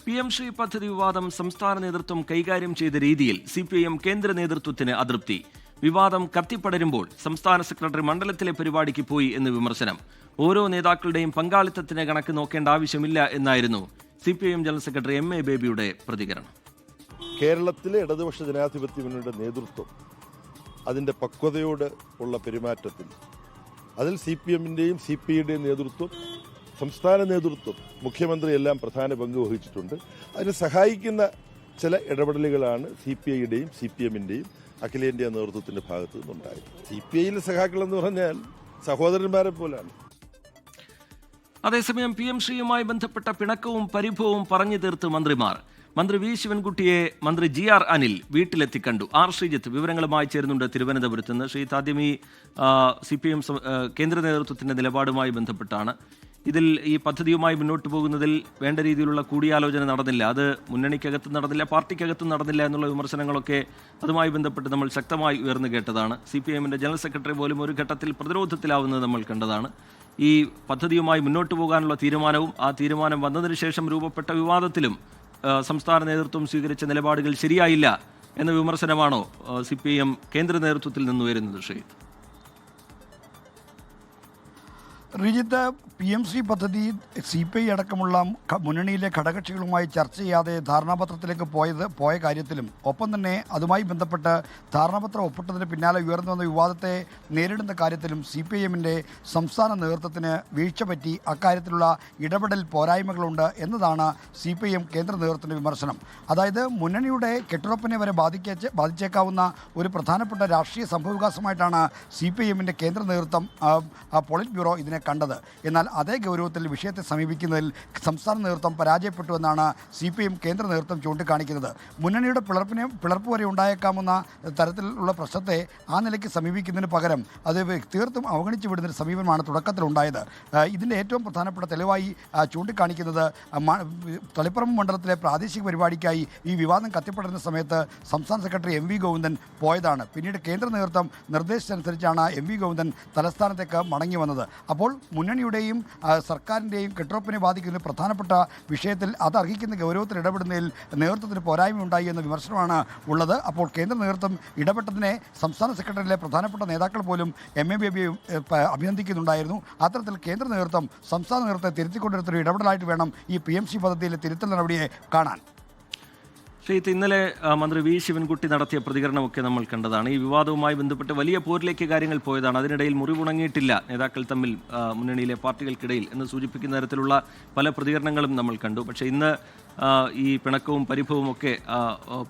PM Shri പദ്ധതി വിവാദം സംസ്ഥാന നേതൃത്വം കൈകാര്യം ചെയ്ത രീതിയിൽ CPIM കേന്ദ്ര നേതൃത്വത്തിന് അതൃപ്തി. വിവാദം കത്തിപ്പടരുമ്പോൾ സംസ്ഥാന സെക്രട്ടറി മണ്ഡലത്തിലെ പരിപാടിക്ക് പോയി എന്ന് വിമർശനം. ഓരോ നേതാക്കളുടെയും പങ്കാളിത്തത്തിന് കണക്ക് നോക്കേണ്ട ആവശ്യമില്ല എന്നായിരുന്നു CPIM ജനറൽ സെക്രട്ടറി MA ബേബിയുടെ പ്രതികരണം. കേരളത്തിലെ ഇടതുപക്ഷ ജനാധിപത്യ മുന്നണിയുടെ നേതൃത്വം അതിൻ്റെ പക്വതയോട് ഉള്ള പെരുമാറ്റത്തിൽ അതിൽ CPM-ന്റെയും CPI-യുടെയും നേതൃത്വം, സംസ്ഥാന നേതൃത്വം, മുഖ്യമന്ത്രി എല്ലാം പ്രധാന പങ്ക് വഹിച്ചിട്ടുണ്ട്. അതിനെ സഹായിക്കുന്ന ചില ഇടപെടലുകളാണ് CPI-യുടെയും CPM-ന്റെയും അഖിലേന്ത്യാ നേതൃത്വത്തിന്റെ ഭാഗത്തു നിന്നുണ്ടായത്. CPI-യിലെ സഖാക്കളെന്ന് പറഞ്ഞാൽ സഹോദരന്മാരെ പോലാണ്. അതേസമയം PM ശ്രീയുമായി ബന്ധപ്പെട്ട പിണക്കവും പരിഭവവും പറഞ്ഞു തീർത്ത് മന്ത്രിമാർ. മന്ത്രി V ശിവൻകുട്ടിയെ മന്ത്രി GR അനിൽ വീട്ടിലെത്തിക്കണ്ടു. R ശ്രീജിത്ത് വിവരങ്ങളുമായി ചേരുന്നുണ്ട് തിരുവനന്തപുരത്ത് നിന്ന്. ശ്രീജിത്ത്, ആദ്യം ഈ CPM കേന്ദ്ര നേതൃത്വത്തിന്റെ നിലപാടുമായി ബന്ധപ്പെട്ടാണ്. ഇതിൽ ഈ പദ്ധതിയുമായി മുന്നോട്ട് പോകുന്നതിൽ വേണ്ട രീതിയിലുള്ള കൂടിയാലോചന നടന്നില്ല, അത് മുന്നണിക്കകത്ത് നടന്നില്ല, പാർട്ടിക്കകത്തും നടന്നില്ല എന്നുള്ള വിമർശനങ്ങളൊക്കെ അതുമായി ബന്ധപ്പെട്ട് നമ്മൾ ശക്തമായി ഉയർന്നു കേട്ടതാണ്. CPIM-ന്റെ ജനറൽ സെക്രട്ടറി പോലും ഒരു ഘട്ടത്തിൽ പ്രതിരോധത്തിലാവുന്നത് നമ്മൾ കണ്ടതാണ്. ഈ പദ്ധതിയുമായി മുന്നോട്ട് പോകാനുള്ള തീരുമാനവും ആ തീരുമാനം വന്നതിന് ശേഷം രൂപപ്പെട്ട വിവാദത്തിലും സംസ്ഥാന നേതൃത്വം സ്വീകരിച്ച നിലപാടുകൾ ശരിയായില്ല എന്ന വിമർശനമാണോ CPIM കേന്ദ്ര നേതൃത്വത്തിൽ നിന്ന് ഉയരുന്നത്? ശ്രീജിത്ത്, റിജിത്ത്, PMC പദ്ധതി CPI അടക്കമുള്ള മുന്നണിയിലെ ഘടകകക്ഷികളുമായി ചർച്ച ചെയ്യാതെ ധാരണാപത്രത്തിലേക്ക് പോയ കാര്യത്തിലും ഒപ്പം തന്നെ അതുമായി ബന്ധപ്പെട്ട് ധാരണാപത്രം ഒപ്പിട്ടതിന് പിന്നാലെ ഉയർന്നു വന്ന വിവാദത്തെ നേരിടുന്ന കാര്യത്തിലും CPIM-ന്റെ സംസ്ഥാന നേതൃത്വത്തിന് വീഴ്ച പറ്റി, അക്കാര്യത്തിലുള്ള ഇടപെടൽ പോരായ്മകളുണ്ട് എന്നതാണ് CPIM കേന്ദ്ര നേതൃത്വത്തിൻ്റെ വിമർശനം. അതായത് മുന്നണിയുടെ കെട്ടുറപ്പിനെ വരെ ബാധിച്ചേക്കാവുന്ന ഒരു പ്രധാനപ്പെട്ട രാഷ്ട്രീയ സംഭവവികാസമായിട്ടാണ് CPIM-ന്റെ കേന്ദ്ര നേതൃത്വം പോളിറ്റ് ബ്യൂറോ ഇതിനെ കണ്ടത്. എന്നാൽ അതേ ഗൗരവത്തിൽ വിഷയത്തെ സമീപിക്കുന്നതിൽ സംസ്ഥാന നേതൃത്വം പരാജയപ്പെട്ടുവെന്നാണ് CPIM കേന്ദ്ര നേതൃത്വം ചൂണ്ടിക്കാണിക്കുന്നത്. മുന്നണിയുടെ പിളർപ്പ് വരെ ഉണ്ടായേക്കാവുന്ന തരത്തിലുള്ള പ്രശ്നത്തെ ആ നിലയ്ക്ക് സമീപിക്കുന്നതിന് പകരം അത് തീർത്തും അവഗണിച്ചു വിടുന്നൊരു സമീപനമാണ് തുടക്കത്തിലുണ്ടായത്. ഇതിൻ്റെ ഏറ്റവും പ്രധാനപ്പെട്ട തെളിവായി ചൂണ്ടിക്കാണിക്കുന്നത് തളിപ്പറമ്പ് മണ്ഡലത്തിലെ പ്രാദേശിക പരിപാടിക്കായി ഈ വിവാദം കത്തിപ്പടരുന്ന സമയത്ത് സംസ്ഥാന സെക്രട്ടറി MV ഗോവിന്ദൻ പോയതാണ്. പിന്നീട് കേന്ദ്ര നേതൃത്വം നിർദ്ദേശിച്ചനുസരിച്ചാണ് MV ഗോവിന്ദൻ തലസ്ഥാനത്തേക്ക് മടങ്ങി വന്നത്. അപ്പോൾ മുന്നണിയുടെയും സർക്കാരിൻ്റെയും കെട്ടുറപ്പിനെ ബാധിക്കുന്ന പ്രധാനപ്പെട്ട വിഷയത്തിൽ അത് അർഹിക്കുന്ന ഗൗരവത്തിൽ ഇടപെടുന്നതിൽ നേതൃത്വത്തിന് പോരായ്മയുണ്ടായി എന്ന വിമർശനമാണ് ഉള്ളത്. അപ്പോൾ കേന്ദ്ര നേതൃത്വം ഇടപെട്ടതിനെ സംസ്ഥാന സെക്രട്ടറിയിലെ പ്രധാനപ്പെട്ട നേതാക്കൾ പോലും MA ബേബിയെ അഭിനന്ദിക്കുന്നുണ്ടായിരുന്നു. അത്തരത്തിൽ കേന്ദ്ര നേതൃത്വം സംസ്ഥാന നേതൃത്വത്തെ തിരുത്തിക്കൊണ്ടിരുന്നൊരു ഇടപെടലായിട്ട് വേണം ഈ PMC പദ്ധതിയിലെ തിരുത്തൽ നടപടിയെ കാണാൻ. ശ്രീജിത്ത്, ഇന്നലെ മന്ത്രി V ശിവൻകുട്ടി നടത്തിയ പ്രതികരണമൊക്കെ നമ്മൾ കണ്ടതാണ്. ഈ വിവാദവുമായി ബന്ധപ്പെട്ട് വലിയ പോരിലേക്ക് കാര്യങ്ങൾ പോയതാണ്. അതിനിടയിൽ മുറിവുണങ്ങിയിട്ടില്ല നേതാക്കൾ തമ്മിൽ, മുന്നണിയിലെ പാർട്ടികൾക്കിടയിൽ എന്ന് സൂചിപ്പിക്കുന്ന തരത്തിലുള്ള പല പ്രതികരണങ്ങളും നമ്മൾ കണ്ടു. പക്ഷേ ഇന്ന് ഈ പിണക്കവും പരിഭവവും ഒക്കെ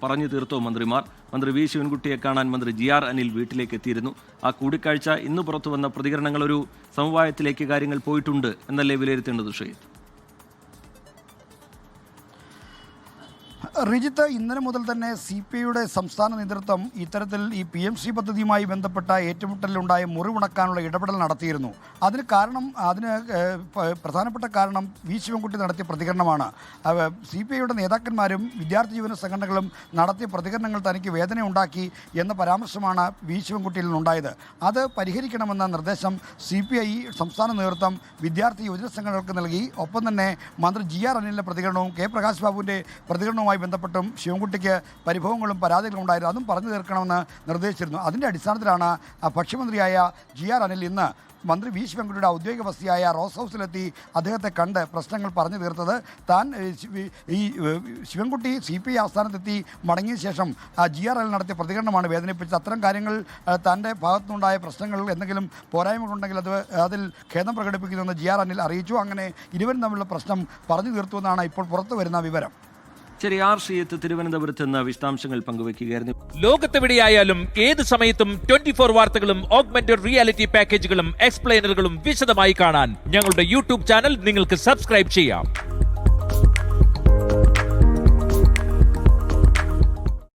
പറഞ്ഞു തീർത്തോ മന്ത്രിമാർ? മന്ത്രി V ശിവൻകുട്ടിയെ കാണാൻ മന്ത്രി GR അനിൽ വീട്ടിലേക്ക് എത്തിയിരുന്നു. ആ കൂടിക്കാഴ്ച ഇന്ന് പുറത്തു വന്ന പ്രതികരണങ്ങൾ ഒരു സമവായത്തിലേക്ക് കാര്യങ്ങൾ പോയിട്ടുണ്ട് എന്നല്ലേ വിലയിരുത്തേണ്ടത് ശ്രീജിത്ത്? റിജിത്ത്, ഇന്നലെ മുതൽ തന്നെ CPI-യുടെ സംസ്ഥാന നേതൃത്വം ഇത്തരത്തിൽ ഈ PMC പദ്ധതിയുമായി ബന്ധപ്പെട്ട ഏറ്റുമുട്ടലിലുണ്ടായ മുറിവുണക്കാനുള്ള ഇടപെടൽ നടത്തിയിരുന്നു. അതിന് പ്രധാനപ്പെട്ട കാരണം V ശിവൻകുട്ടി നടത്തിയ പ്രതികരണമാണ്. CPI-യുടെ നേതാക്കന്മാരും വിദ്യാർത്ഥി യുവജന സംഘടനകളും നടത്തിയ പ്രതികരണങ്ങൾ തനിക്ക് വേദന ഉണ്ടാക്കി എന്ന പരാമർശമാണ് V ശിവൻകുട്ടിയിൽ നിന്നുണ്ടായത്. അത് പരിഹരിക്കണമെന്ന നിർദ്ദേശം CPI സംസ്ഥാന നേതൃത്വം വിദ്യാർത്ഥി യുവജന സംഘടനകൾക്ക് നൽകി. ഒപ്പം തന്നെ മന്ത്രി GR അനിലിൻ്റെ പ്രതികരണവും പ്രകാശ് ബാബുവിൻ്റെ പ്രതികരണവുമായി ബന്ധപ്പെട്ടും ശിവൻകുട്ടിക്ക് പരിഭവങ്ങളും പരാതികളും ഉണ്ടായിരുന്നു. അതും പറഞ്ഞു തീർക്കണമെന്ന് നിർദ്ദേശിച്ചിരുന്നു. അതിൻ്റെ അടിസ്ഥാനത്തിലാണ് ഭക്ഷ്യമന്ത്രിയായ GR അനിൽ ഇന്ന് മന്ത്രി V ശിവൻകുട്ടിയുടെ ഔദ്യോഗിക വസതിയായ റോസ് ഹൗസിലെത്തി അദ്ദേഹത്തെ കണ്ട് പ്രശ്നങ്ങൾ പറഞ്ഞു തീർത്തത്. താൻ ഈ ശിവൻകുട്ടി CPI ആസ്ഥാനത്തെത്തി മടങ്ങിയ ശേഷം GR അനിൽ നടത്തിയ പ്രതികരണമാണ് വേദനിപ്പിച്ചത്. അത്തരം കാര്യങ്ങൾ തൻ്റെ ഭാഗത്തുനിന്നുണ്ടായ പ്രശ്നങ്ങൾ എന്തെങ്കിലും പോരായ്മകളുണ്ടെങ്കിൽ അതിൽ ഖേദം പ്രകടിപ്പിക്കുന്നുവെന്ന് GR അനിൽ അറിയിച്ചു. അങ്ങനെ ഇരുവരും തമ്മിലുള്ള പ്രശ്നം പറഞ്ഞു തീർത്തുവെന്നാണ് ഇപ്പോൾ പുറത്തു വരുന്ന വിവരം. ശരി, R ശ്രീജിത്ത് തിരുവനന്തപുരത്ത് നിന്ന് വിശദാംശങ്ങൾ പങ്കുവയ്ക്കുകയായിരുന്നു. ലോകത്തെവിടെയായാലും ഏത് സമയത്തും 24 വാർത്തകളും ഓഗ്മെന്റഡ് റിയാലിറ്റി പാക്കേജുകളും എക്സ്പ്ലെയിനറുകളും വിശദമായി കാണാൻ ഞങ്ങളുടെ YouTube ചാനൽ നിങ്ങൾക്ക് സബ്സ്ക്രൈബ് ചെയ്യാം.